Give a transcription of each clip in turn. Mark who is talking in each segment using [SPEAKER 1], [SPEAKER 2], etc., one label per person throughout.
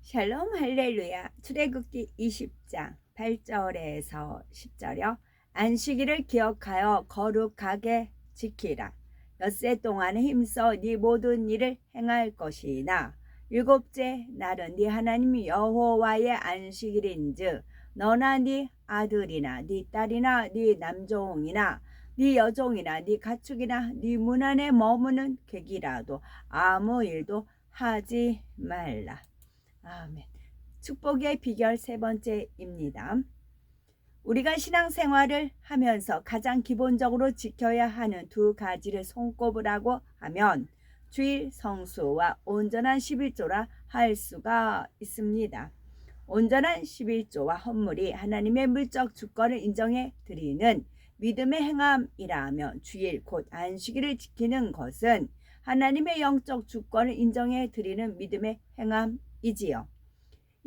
[SPEAKER 1] 샬롬 할렐루야. 출애굽기 20장 8절에서 10절이요. 안식일을 기억하여 거룩하게 지키라. 엿새 동안 힘써 네 모든 일을 행할 것이나 일곱째 날은 네 하나님 여호와의 안식일인즉 너나 네 아들이나 네 딸이나 네 남종이나 네 여종이나 네 가축이나 네 문 안에 머무는 객이라도 아무 일도 하지 말라. 아멘. 축복의 비결 세 번째입니다. 우리가 신앙생활을 하면서 가장 기본적으로 지켜야 하는 두 가지를 손꼽으라고 하면 주일 성수와 온전한 11조라 할 수가 있습니다. 온전한 11조와 헌물이 하나님의 물적 주권을 인정해 드리는 믿음의 행함이라면 주일 곧 안식일을 지키는 것은 하나님의 영적 주권을 인정해 드리는 믿음의 행함이지요.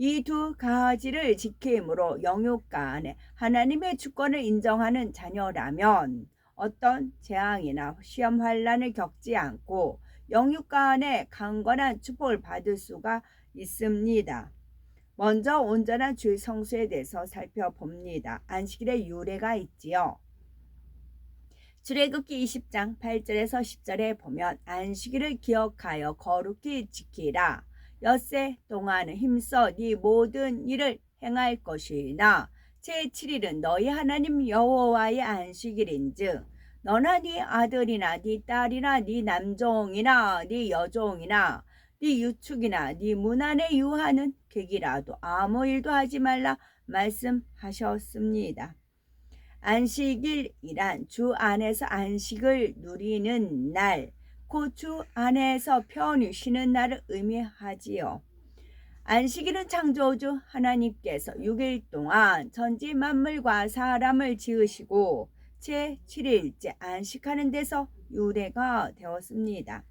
[SPEAKER 1] 이 두 가지를 지킴으로 영육가 안에 하나님의 주권을 인정하는 자녀라면 어떤 재앙이나 시험 환난을 겪지 않고 영육가 안에 강건한 축복을 받을 수가 있습니다. 먼저 온전한 주일 성수에 대해서 살펴봅니다. 안식일의 유래가 있지요. 출애굽기 20장 8절에서 10절에 보면 안식일을 기억하여 거룩히 지키라. 엿새 동안은 힘써 네 모든 일을 행할 것이나 제7일은 너희 하나님 여호와의 안식일인즉 너나 네 아들이나 네 딸이나 네 남종이나 네 여종이나 네 유축이나 네 문 안에 유하는 객이라도 아무 일도 하지 말라 말씀하셨습니다. 안식일이란 주 안에서 안식을 누리는 날, 그 주 안에서 편히 쉬는 날을 의미하지요. 안식일은 창조주 하나님께서 6일 동안 천지 만물과 사람을 지으시고 제7일째 안식하는 데서 유래가 되었습니다.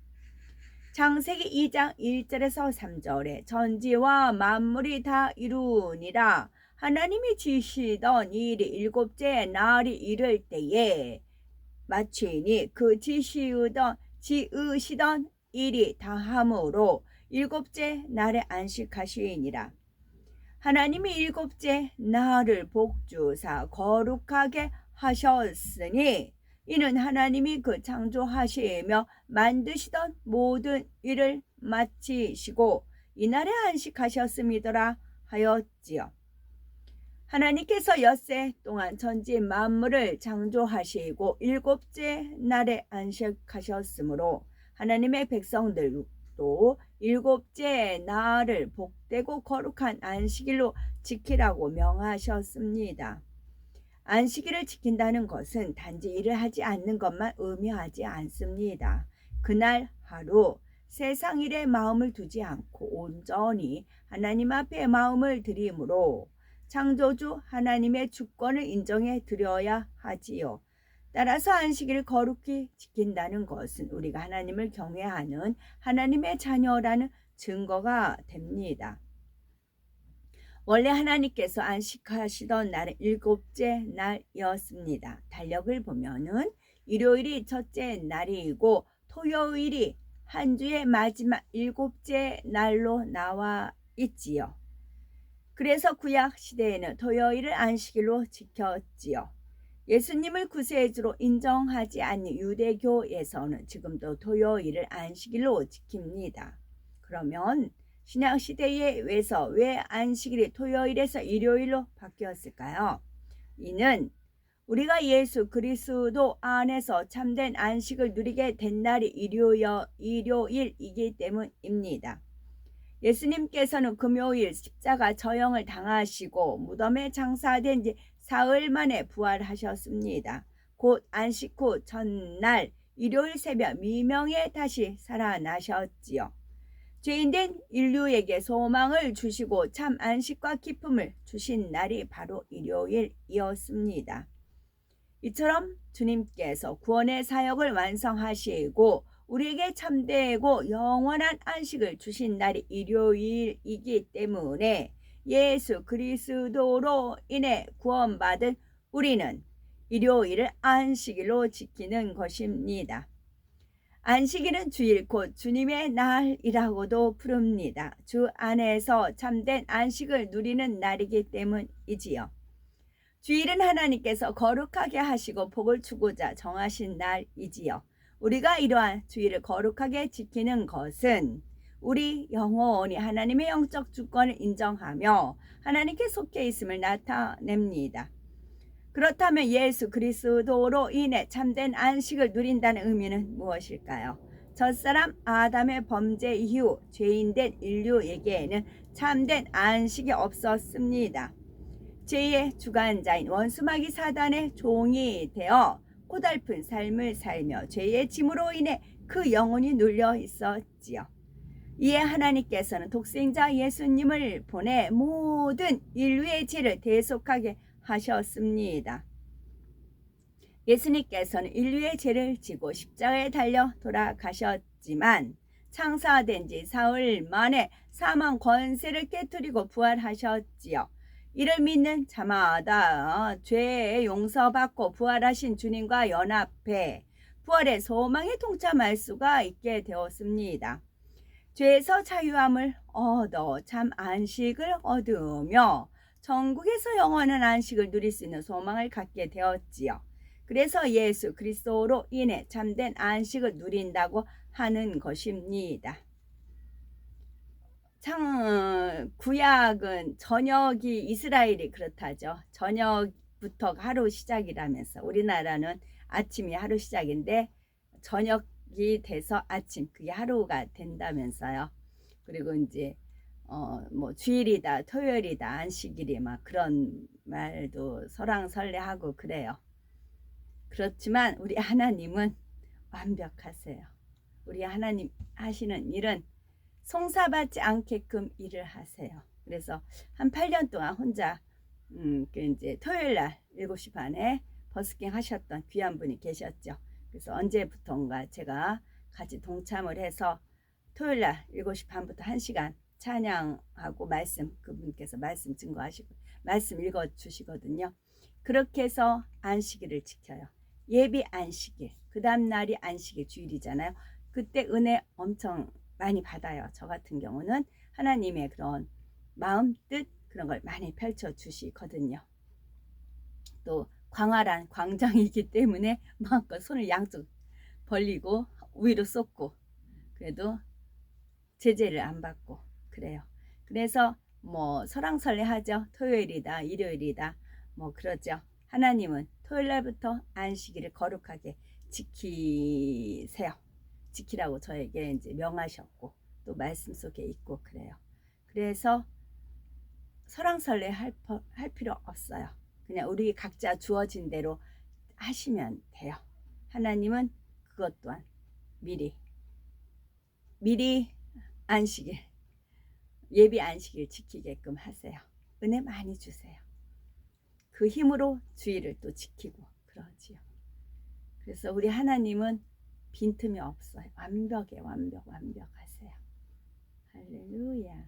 [SPEAKER 1] 창세기 2장 1절에서 3절에 천지와 만물이 다 이루니라 하나님이 지시던 일이 일곱째 날이 이를 때에 마치니 그 지으시던 일이 다함으로 일곱째 날에 안식하시니라. 하나님이 일곱째 날을 복주사 거룩하게 하셨으니 이는 하나님이 그 창조하시며 만드시던 모든 일을 마치시고 이날에 안식하셨음이더라 하였지요. 하나님께서 엿새 동안 천지 만물을 창조하시고 일곱째 날에 안식하셨으므로 하나님의 백성들도 일곱째 날을 복되고 거룩한 안식일로 지키라고 명하셨습니다. 안식일을 지킨다는 것은 단지 일을 하지 않는 것만 의미하지 않습니다. 그날 하루 세상 일에 마음을 두지 않고 온전히 하나님 앞에 마음을 드림으로 창조주 하나님의 주권을 인정해 드려야 하지요. 따라서 안식일을 거룩히 지킨다는 것은 우리가 하나님을 경외하는 하나님의 자녀라는 증거가 됩니다. 원래 하나님께서 안식하시던 날은 일곱째 날이었습니다. 달력을 보면은 일요일이 첫째 날이고 토요일이 한 주의 마지막 일곱째 날로 나와 있지요. 그래서 구약 시대에는 토요일을 안식일로 지켰지요. 예수님을 구세주로 인정하지 않는 유대교에서는 지금도 토요일을 안식일로 지킵니다. 그러면 신약 시대에 왜 안식일이 토요일에서 일요일로 바뀌었을까요? 이는 우리가 예수 그리스도 안에서 참된 안식을 누리게 된 날이 일요일이기 때문입니다. 예수님께서는 금요일 십자가 저형을 당하시고 무덤에 장사된 지 사흘 만에 부활하셨습니다. 곧 안식 후 전날 일요일 새벽 미명에 다시 살아나셨지요. 죄인된 인류에게 소망을 주시고 참 안식과 기쁨을 주신 날이 바로 일요일이었습니다. 이처럼 주님께서 구원의 사역을 완성하시고 우리에게 참되고 영원한 안식을 주신 날이 일요일이기 때문에 예수 그리스도로 인해 구원받은 우리는 일요일을 안식일로 지키는 것입니다. 안식일은 주일 곧 주님의 날이라고도 부릅니다. 주 안에서 참된 안식을 누리는 날이기 때문이지요. 주일은 하나님께서 거룩하게 하시고 복을 주고자 정하신 날이지요. 우리가 이러한 주일을 거룩하게 지키는 것은 우리 영혼이 하나님의 영적 주권을 인정하며 하나님께 속해 있음을 나타냅니다. 그렇다면 예수 그리스도로 인해 참된 안식을 누린다는 의미는 무엇일까요? 첫사람 아담의 범죄 이후 죄인된 인류에게는 참된 안식이 없었습니다. 죄의 주관자인 원수마귀 사단의 종이 되어 고달픈 삶을 살며 죄의 짐으로 인해 그 영혼이 눌려 있었지요. 이에 하나님께서는 독생자 예수님을 보내 모든 인류의 죄를 대속하게 하셨습니다. 예수님께서는 인류의 죄를 지고 십자가에 달려 돌아가셨지만 창사된 지 사흘 만에 사망 권세를 깨뜨리고 부활하셨지요. 이를 믿는 자마다 죄의 용서받고 부활하신 주님과 연합해 부활의 소망에 동참할 수가 있게 되었습니다. 죄에서 자유함을 얻어 참 안식을 얻으며 천국에서 영원한 안식을 누릴 수 있는 소망을 갖게 되었지요. 그래서 예수 그리스도로 인해 참된 안식을 누린다고 하는 것입니다. 참 구약은 저녁이 이스라엘이 그렇다죠. 저녁부터 하루 시작이라면서 우리나라는 아침이 하루 시작인데 저녁이 돼서 아침 그게 하루가 된다면서요. 그리고 이제 뭐 주일이다 토요일이다 안식일이 막 그런 말도 설왕설래하고 그래요. 그렇지만 우리 하나님은 완벽하세요. 우리 하나님 하시는 일은 송사받지 않게끔 일을 하세요. 그래서 한 8년 동안 혼자 이제 토요일 날 7시 반에 버스킹 하셨던 귀한 분이 계셨죠. 그래서 언제부턴가 제가 같이 동참을 해서 토요일 날 7시 반부터 1시간 찬양하고 말씀 그분께서 말씀 증거하시고 말씀 읽어 주시거든요. 그렇게 해서 안식일을 지켜요. 예비 안식일 그 다음 날이 안식일 주일이잖아요. 그때 은혜 엄청 많이 받아요. 저 같은 경우는 하나님의 그런 마음 뜻 그런 걸 많이 펼쳐 주시거든요. 또 광활한 광장이기 때문에 마음껏 손을 양쪽 벌리고 위로 쏟고 그래도 제재를 안 받고 그래요. 그래서 뭐 설왕설래 하죠. 토요일이다 일요일이다 뭐 그러죠. 하나님은 토요일 날부터 안식일을 거룩하게 지키세요. 지키라고 저에게 이제 명하셨고 또 말씀 속에 있고 그래요. 그래서 설왕설래 할 필요 없어요. 그냥 우리 각자 주어진 대로 하시면 돼요. 하나님은 그것 또한 미리 안식일 예비 안식일 지키게끔 하세요. 은혜 많이 주세요. 그 힘으로 주일을 또 지키고 그러지요. 그래서 우리 하나님은 빈틈이 없어요. 완벽하세요. 할렐루야.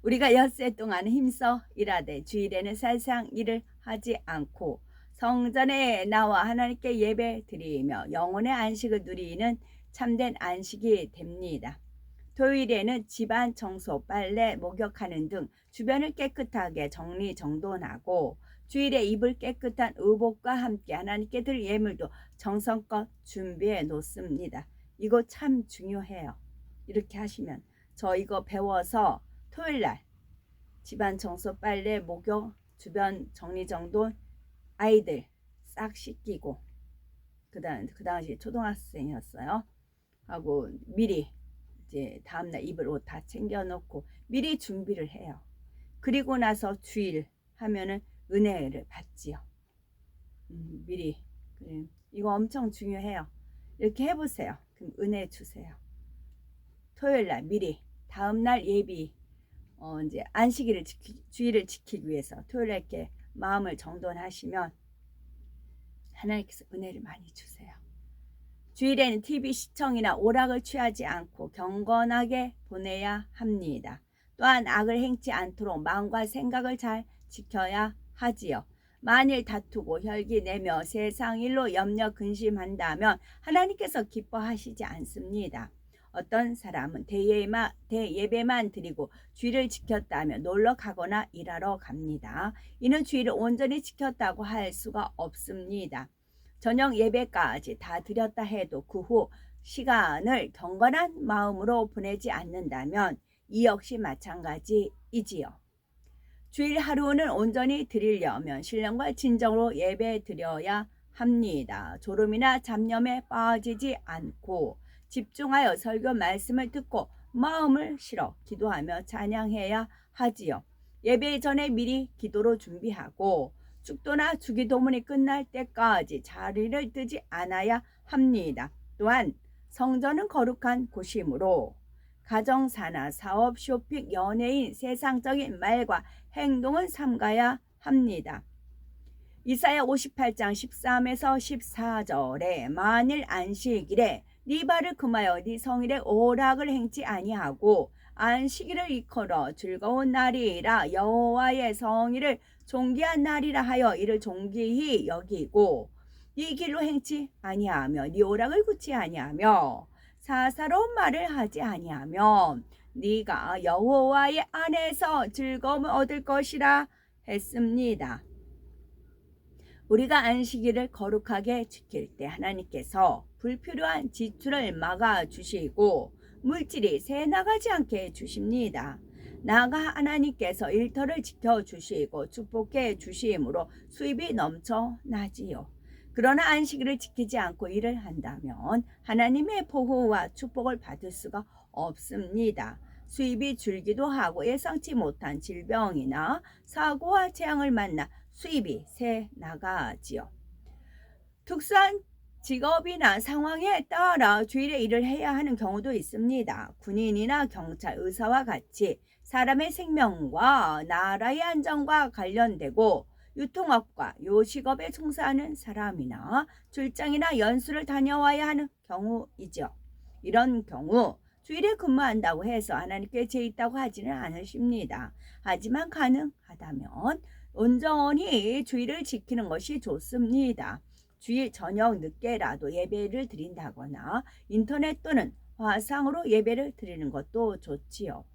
[SPEAKER 1] 우리가 엿새 동안 힘써 일하되 주일에는 살상 일을 하지 않고 성전에 나와 하나님께 예배 드리며 영혼의 안식을 누리는 참된 안식이 됩니다. 토요일에는 집안 청소, 빨래, 목욕하는 등 주변을 깨끗하게 정리정돈하고 주일에 입을 깨끗한 의복과 함께 하나님께 드릴 예물도 정성껏 준비해 놓습니다. 이거 참 중요해요. 이렇게 하시면 저 이거 배워서 토요일날 집안 청소, 빨래, 목욕, 주변 정리정돈 아이들 싹 씻기고 그 당시 초등학생이었어요. 하고 미리 이제 다음날 입을 옷 다 챙겨놓고 미리 준비를 해요. 그리고 나서 주일 하면은 은혜를 받지요. 미리 이거 엄청 중요해요. 이렇게 해보세요. 그럼 은혜 주세요. 토요일날 미리 다음날 예비 이제 안식일을 주일을 지키기 위해서 토요일에 이렇게 마음을 정돈하시면 하나님께서 은혜를 많이 주세요. 주일에는 TV 시청이나 오락을 취하지 않고 경건하게 보내야 합니다. 또한 악을 행치 않도록 마음과 생각을 잘 지켜야 하지요. 만일 다투고 혈기 내며 세상 일로 염려 근심한다면 하나님께서 기뻐하시지 않습니다. 어떤 사람은 대예배만 드리고 주의를 지켰다며 놀러 가거나 일하러 갑니다. 이는 주의를 온전히 지켰다고 할 수가 없습니다. 저녁 예배까지 다 드렸다 해도 그 후 시간을 경건한 마음으로 보내지 않는다면 이 역시 마찬가지이지요. 주일 하루는 온전히 드리려면 신령과 진정으로 예배 드려야 합니다. 졸음이나 잡념에 빠지지 않고 집중하여 설교 말씀을 듣고 마음을 실어 기도하며 찬양해야 하지요. 예배 전에 미리 기도로 준비하고 축도나 주기도문이 끝날 때까지 자리를 뜨지 않아야 합니다. 또한 성전은 거룩한 곳이므로 가정사나 사업, 쇼핑, 연예인, 세상적인 말과 행동은 삼가야 합니다. 이사야 58장 13에서 14절에 만일 안식일에 네 발을 금하여 네 성일에 오락을 행치 아니하고 안식일을 일컬어 즐거운 날이라 여호와의 성일을 존귀한 날이라 하여 이를 존귀히 여기고 네 길로 행치 아니하며 네 오락을 굳지 아니하며 사사로운 말을 하지 아니하면 네가 여호와의 안에서 즐거움을 얻을 것이라 했습니다. 우리가 안식일을 거룩하게 지킬 때 하나님께서 불필요한 지출을 막아주시고 물질이 새 나가지 않게 해주십니다. 나아가 하나님께서 일터를 지켜주시고 축복해 주심으로 수입이 넘쳐나지요. 그러나 안식일을 지키지 않고 일을 한다면 하나님의 보호와 축복을 받을 수가 없습니다. 수입이 줄기도 하고 예상치 못한 질병이나 사고와 재앙을 만나 수입이 새 나가지요. 특수한 직업이나 상황에 따라 주일에 일을 해야 하는 경우도 있습니다. 군인이나 경찰, 의사와 같이 사람의 생명과 나라의 안전과 관련되고 유통업과 요식업에 종사하는 사람이나 출장이나 연수를 다녀와야 하는 경우이죠. 이런 경우 주일에 근무한다고 해서 하나님께 죄 있다고 하지는 않으십니다. 하지만 가능하다면 온전히 주일을 지키는 것이 좋습니다. 주일 저녁 늦게라도 예배를 드린다거나 인터넷 또는 화상으로 예배를 드리는 것도 좋지요.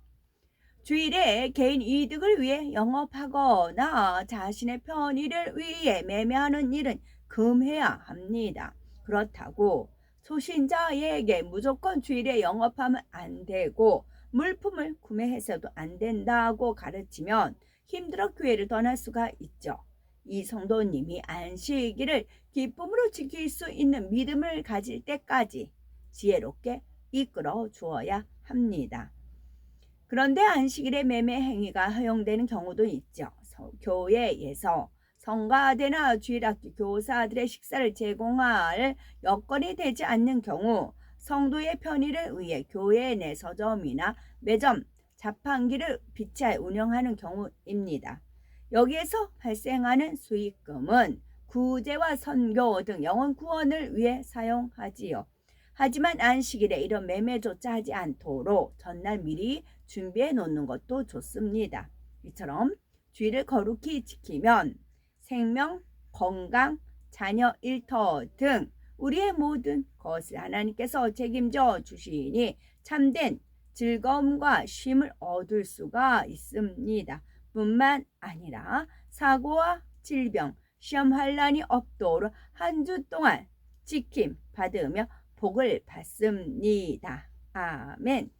[SPEAKER 1] 주일에 개인 이득을 위해 영업하거나 자신의 편의를 위해 매매하는 일은 금해야 합니다. 그렇다고 소신자에게 무조건 주일에 영업하면 안 되고 물품을 구매해서도 안 된다고 가르치면 힘들어 교회를 떠날 수가 있죠. 이 성도님이 안식일을 기쁨으로 지킬 수 있는 믿음을 가질 때까지 지혜롭게 이끌어 주어야 합니다. 그런데 안식일에 매매 행위가 허용되는 경우도 있죠. 교회에서 성가대나 주일학교 교사들의 식사를 제공할 여건이 되지 않는 경우 성도의 편의를 위해 교회 내 서점이나 매점, 자판기를 비치하여 운영하는 경우입니다. 여기에서 발생하는 수익금은 구제와 선교 등 영혼 구원을 위해 사용하지요. 하지만 안식일에 이런 매매조차 하지 않도록 전날 미리 준비해 놓는 것도 좋습니다. 이처럼 주일을 거룩히 지키면 생명, 건강, 자녀 일터 등 우리의 모든 것을 하나님께서 책임져 주시니 참된 즐거움과 쉼을 얻을 수가 있습니다. 뿐만 아니라 사고와 질병, 시험 환란이 없도록 한 주 동안 지킴 받으며 복을 받습니다. 아멘.